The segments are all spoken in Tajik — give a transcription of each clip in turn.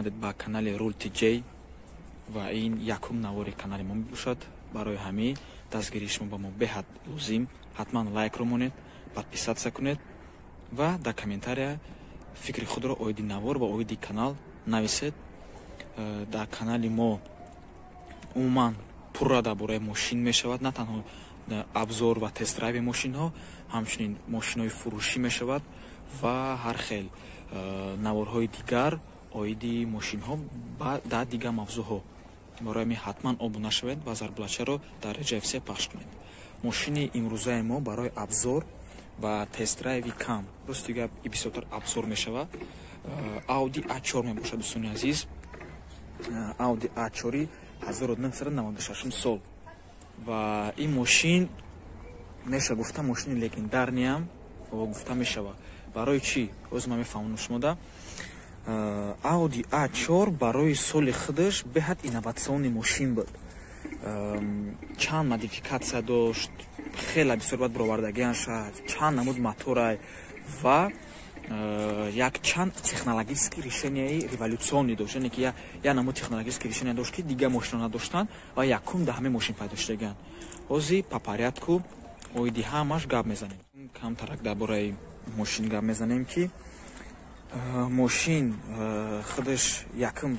омадед ба канали Rule TJ ва ин якум навори канали мо мебошад. барои ҳамин дастгирии шумо ба мо беҳад лозим. ҳатман лайкро монед, подписатсия кунед ва дар комментария фикри худро оиди навор ва оиди канал нависед. дар канали мо умуман пурра дар бораи мошин мешавад, на танҳо абзор ва тестдрайви мошинҳо, ҳамчунин мошинҳои фурӯшӣ мешавад ва ҳар хел наворҳои дигар оиди мошинҳо дар дигар мавзӯъҳо. барои ҳамин ҳатман обуна шавед ва зарблачаро дар реҷаи все пахш кунед. мошини имрӯзаи мо барои абзор ва тестдрайви кам, рости гап бисёртар абзор мешавад. Audi A4 мебошад дӯстони азиз. Audi A4 1996 сол ва ин мошин меша гуфта мошини легендарниам гуфта мешава. барои чӣ? ҳозир ман мефаҳмонам шумода. Audi A4 барои соли худаш беҳад инноватсиони мошин буд. Чанд модификатсия дошт, хеле бисёр бад бировардагианша, чанд намуд моторай ва як чанд технологически решенияи революционӣ дошт. Яъне ки як намуд технологически решения дошт ки дигар мошинҳо надоштанд ва якум дар ҳамаи мошин пайдо шудагианд. ҳозир по порядку оиди ҳамаш гап мезанем. камтарак дар бораи мошин гап мезанем ки мошин худаш якум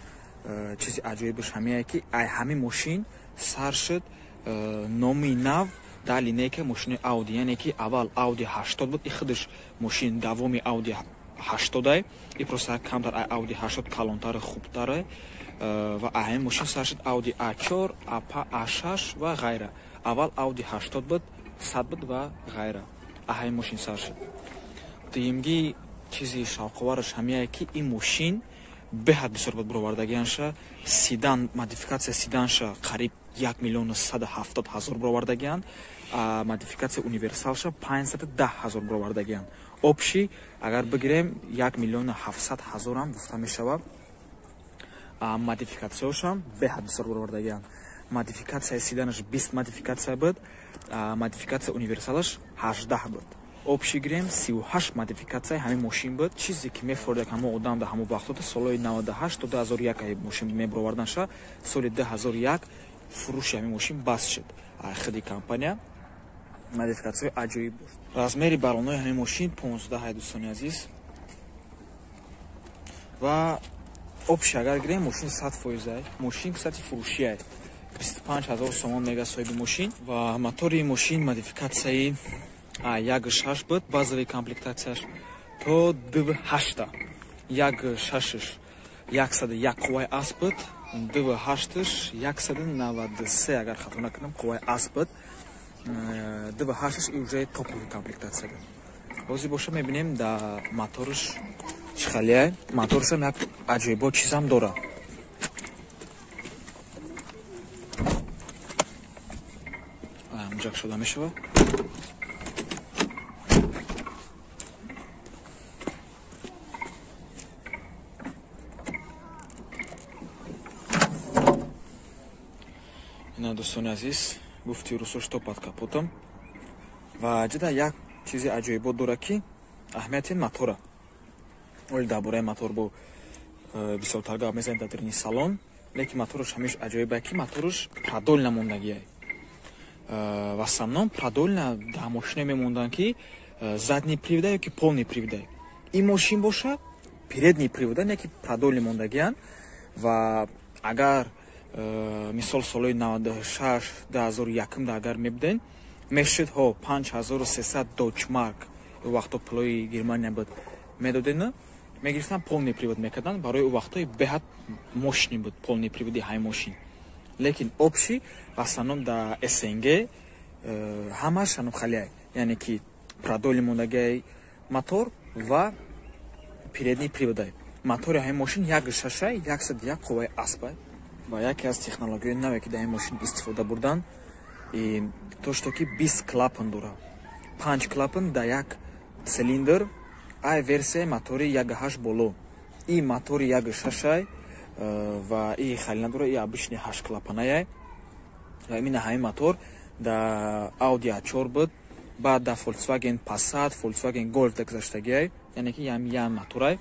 чизи аҷоибаш ҳамеяе ки ҳамин мошин сар шуд номи нав дар линейка мошини Audi. яъне ки аввал Audi 80 буд, и худаш мошин давоми Audi 80 и просто камтар Audi 80 калонтар хубтар ва ҳамин мошин сар шуд Audi A4, A6 ва ғайра. аввал Audi 80 буд, 100 буд ва ғайра. ҳамин мошин сар шуд. дуюмги чизи шавқовараш ҳамеяе ки ин мошин беҳад бисёр буд бировардагианша, седан модификатсия седанша қариб 1 миллион 170 ҳазор бировардагианд, модификатсия универсалша 510 ҳазор бировардагианд. обши агар бигирем 1 миллион 700 ҳазорам гуфта мешавад. модификатсияошам беҳад бисёр бировардагианд. модификатсияи седанаш 20 модификатсия буд, модификатсия универсалаш 18 буд. обши гирем 38 модификатсияи ҳамин мошин буд. чизе ки мефордак ҳамо одам дар ҳамо вақтота солҳои 98 то 2001 мошин мебироварданша, соли 2001 фурӯши ҳамин мошин баст шуд. худи компания модификатсияи аҷоиб дошт. размери балонои ҳамин мошин 15 дӯстони азиз. ва обши агар гирем мошин 100%, мошин сати фурӯшиае 25 000 сомон мега соҳиби мошин. ва мотори мошин модификатсияи 1.6 буд, базовии комплектацияш то 2.8. 1.6-ш 101 қувваи асп буд, 2.8-ш 193, агар хато накунам, қувваи асп буд. 2.8-ш уже топови комплектация буд. ҳозир боша мебинем дар моторш чӣ халияе. моторшам як аҷоибо чизам дора. муҷак шуда мешава. дӯстони азиз, гуфти русош то под капотам ва ҷида як чизи аҷоибот дора ки аҳамияти мотора. оли дар бораи мотор бо бисёртар гап мезанем дар дарини салон, лекин мотораш ҳамеш аҷоибае ки мотораш продольна мондагие. в основном продольна дар мошине мемондан ки задни привода ё ки полни привода. ин мошин боша передни привода, не ки продольни мондагиан. ва агар мисол солҳои 96 2001 агар мебуден, мешуд 5300 дойчмарк вақто пулои Германия буд медоден, мегирифтан полни привод мекардан. барои вақтои беҳад мощни буд полни приводи ҳамин мошин. лекин обши в основном дар СНГ ҳамаш халияе, яъне ки продольни мондагиаи мотор ва передни приводай. мотори ҳамин мошин 1.6 101 қувваи аспай. ва яке аз технологияи наве ки дар ин мошин истифода бурдан, то ки 20 клапан дора. 5 клапан дар як цилиндр. ай версияи мотори 1.8 боло. и мотори 1.6 ва и халина дора, и обычни 8 клапанае. ва именно ҳамин мотор дар Audi A4 буд, баъд дар Volkswagen Passat, Volkswagen Golf гузаштагиае, яъне ки ям моторай.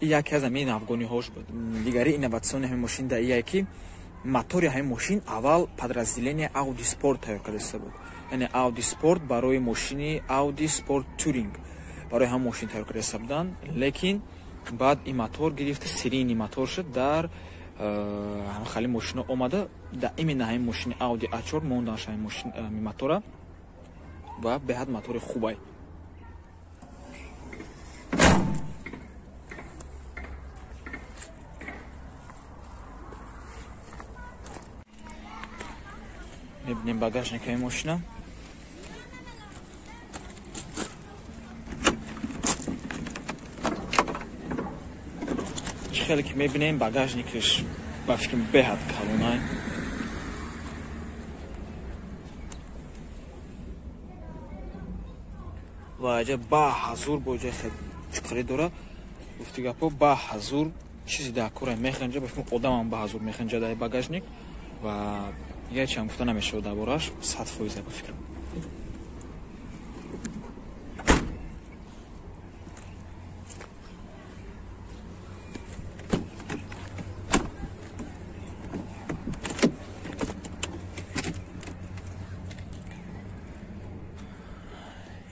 яке аз ҳамин афғониҳош буд. Дигари инноватсиони ҳамин мошин да ие ки мотори ҳамин мошин аввал подразделение Audi Sport тайёр карда истода буд. Яъне Audi Sport барои мошини Audi Sport Touring барои ҳамин мошин тайёр карда истода буданд, лекин баъд ин мотор гирифта серийни мотор шуд дар хали мошино омада. Да именно ҳамин мошини Audi A4 монданаш ҳамин мошин мотора ва беҳад мотори хубай. Мебинем багажники ҳамин мошина. Хеле ки мебинем багажникаш ба фикрам беҳад калонай. ва аҷаб ба ҳазур бо ҷои хеле чуқарӣ дора. гуфти гапо ба ҳазур чизи дар кора механҷа, ба фикрам одамам ба ҳазур механҷа дар багажник ва ягчи ҳам гуфта намешавад дар бораш 100% ба фикрам.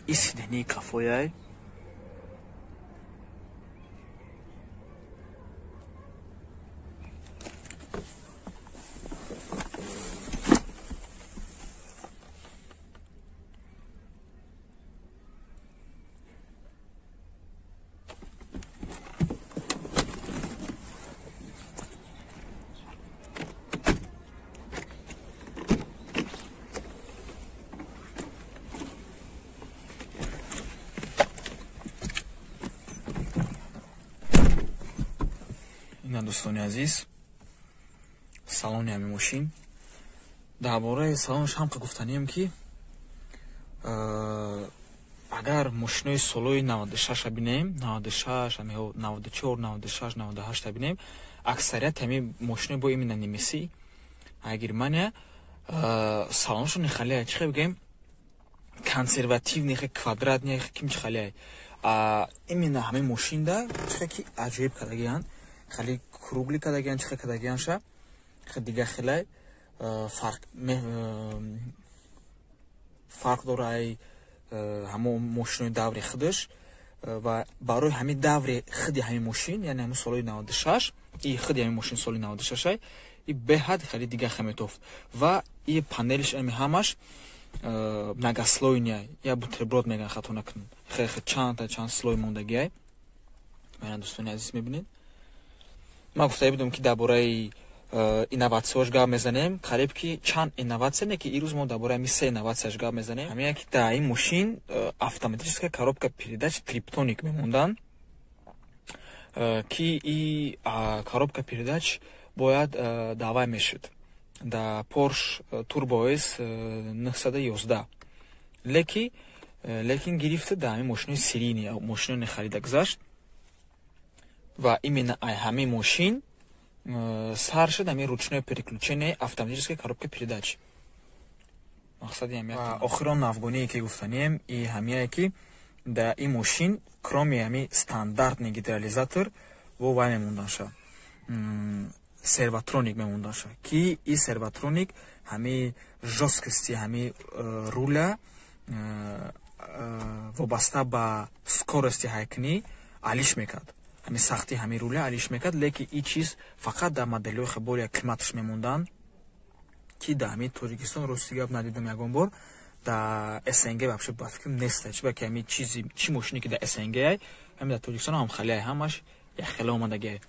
Исидени кафояй дӯстони азиз, салони ҳамин мошин. Дар бораи салонаш ҳам гуфтанем ки агар мошинои солҳои 96 бинем, 96, 94, 96, 98 бинем, аксарият ҳамин мошинои бо именно немеси Германия салонашон хеле чихе бигем консервативни, квадратни, ким чихале. Именно ҳамин мошинда чихе ки аҷоиб кардагиянд. خالی کروگلی کداگیان چه کداگیان شا خیلی دیگه خیلی فرق داره همون ماشین دوری خودش و برای همین دوری خودی همین ماشین یعنی همون سالی 96 این خودی همین ماشین سالی 96 این به حد خیلی دیگه خمیتوفت و این پانلش همش نگاسلوینیه یا بوتربرود میگن خطا نکن خیلی چند سلوی موندگیه. من دوستان عزیز میبینید ما گفته بودم که درباره اینوواسیونش گپ میزنیم. قریب که چند اینوواسیون که این روز ما درباره می سه اینوواسیونش گپ میزنیم. همین که در این ماشین автоматическая коробка передач триптоник میموندن که این коробка передач باید دعوی میشد در پورش توربو اس 911 لیکن گرفته در این ماشین سرینی ماشین خریده گذاشت و именно همین ماشین سر شد همین ручное переключение автоматической коробки передач. مقصد همین آخران افغانی که گفتنیم این همین که در این ماشین کرومی همین استانداردنی گیدرالیزاتور و وای میموندن شد سرواترونیک میموندن شد که این سرواترونیک همین жесткости همین روله وابسته به скорости حرکتی علیش میکرد. همین سختی همین روله علیش میکرد لیکن این چیز فقط در مدل‌های خبری کلیماتش میموندن که در همین تاجیکستان راستی گپ ندیدم یگان بار در اسنگ بخش با فکر نیست چه که همین چیزی چی ماشینی که در اسنگ همین در تاجیکستان هم خیلی همش یک خیلی اومدگه.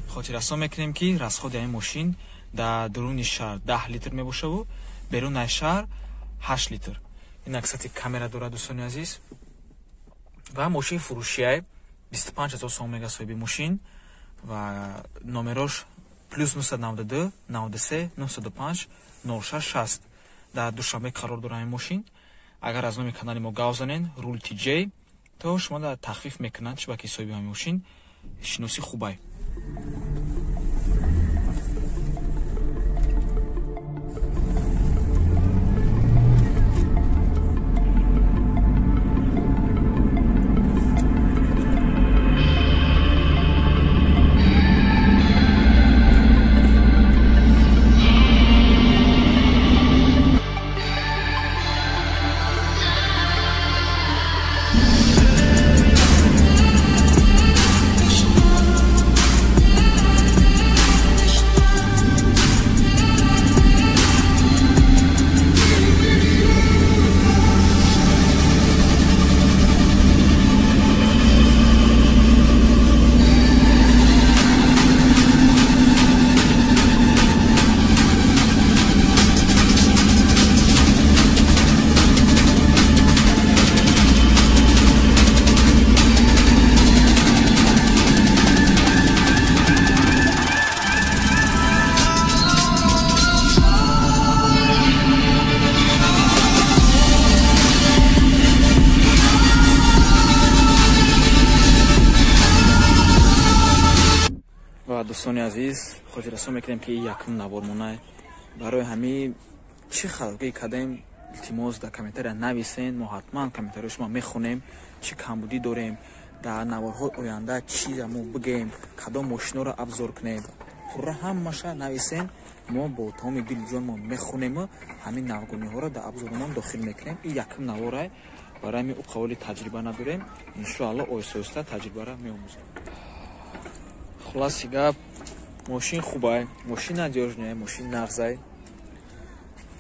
خاطر رسا میکنیم که رسخود این ماشین در درون شهر 10 لیتر میباشه و بیرون شهر 8 لیتر. این عکساتی کامera داره دوستان عزیز. و ماشین فروشیه 25000 сом мега соҳиби мошин ва номерош +992 93 925 066 дар душанбе қарор дорад ин мошин. агар аз номи канали мо гав занен рул TJ то шумо дар тахфиф мекунанд шабаки соҳиби ҳамин мошин шиноси хубай. дӯстони азиз, хотиррасон мекунем ки якум навор монай. Барои ҳамин чӣ халқӣ кардем, илтимос дар комментария нависен. Мо ҳатман комментарияи шумо мехонем. Чӣ камбудӣ дорем, дар наворҳои оянда чӣ мо бигем, кадом мошиноро абзор кунем. Пурра ҳамаша нависен. Мо бо тамоми дили ҷон мо мехонему ҳамин навгуниҳоро дар абзорномаам дохил мекунем. Ин якум наворай. Барои ҳамин қаволи таҷриба надорем. Иншоалло оҳиста-оҳиста таҷрибаро меомӯзем. Хулоси гап, мошин хубай, мошин надёжная, мошин нағзай.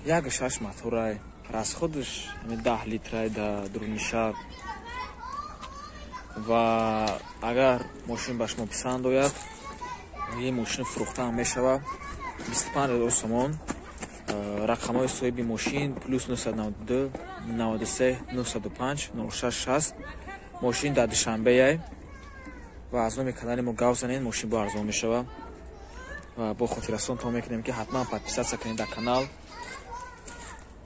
1.6 моторай, расходш 10 литрай дар дуруни шаҳр. Ва агар мошин ба шумо писанд ояд, ин мошин фурӯхтан мешавад. 25,000 сомон. Рақамҳои соҳиби мошин +992 93 905 0660. Мошин дар Душанбеяй. Ва аз номи канали мо гав занед, мошин бо арзон мешавад. Ва бо хотиррасон то мекунем ки ҳатман подписатсия кунед дар канал.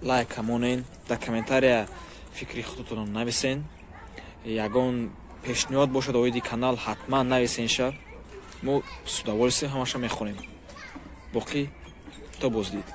Лайк камонен, дар комментария фикри худтонро нависен. Ягон пешниҳод бошад оиди канал, ҳатман нависен ша. Мо судоволистем, ҳамаша мехонем. Боқӣ то боздид.